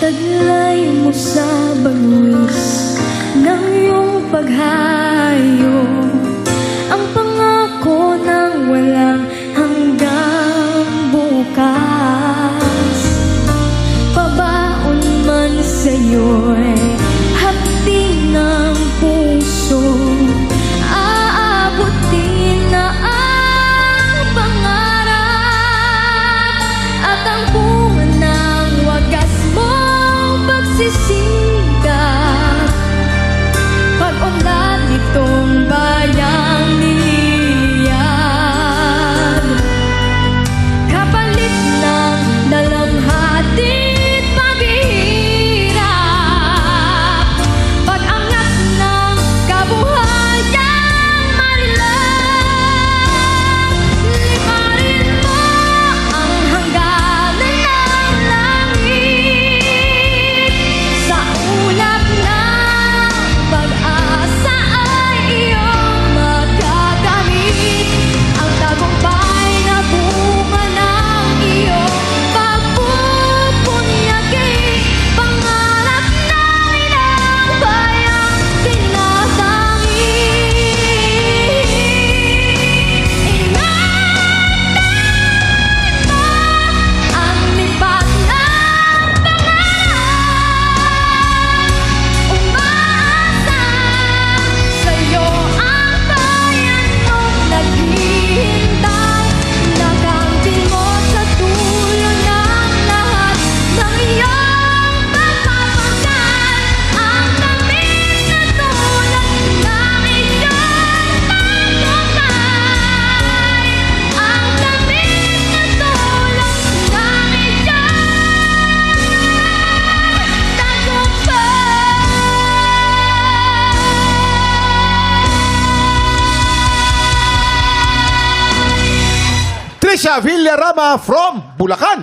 taglay mo sa bagwis ng iyong paghayo, ang pangako ng walang hanggang bukas. Pabaon man sa'yo'y hapdi ng puso, aabutin na ang pangarap at ang bunga ng wagas mong pagsisikap. Pag-unlad nitong bayang niliyad, kapalit ng dalamhati't paghihirap, pag-angat ng kabuhayang marilap. Liparin mo ang hangganan ng langit, sa ulap ng pag-asa ay iyong magagamit, ang tagumpay na bunga ng iyong pagpupunyagi, pangarap ng ilang bayang tinatanging. Ingatan mo ang lipat ng pangarap, umaasa sa'yo ang bayan mong naghihintay, nakamtin mo sa dulo ng lahat ng iyong pagpapanggap, ang tamis na tulad ng iyong tagumpay, ang tamis na tulad ng iyong tagumpay. Trisha Villarama from Bulacan.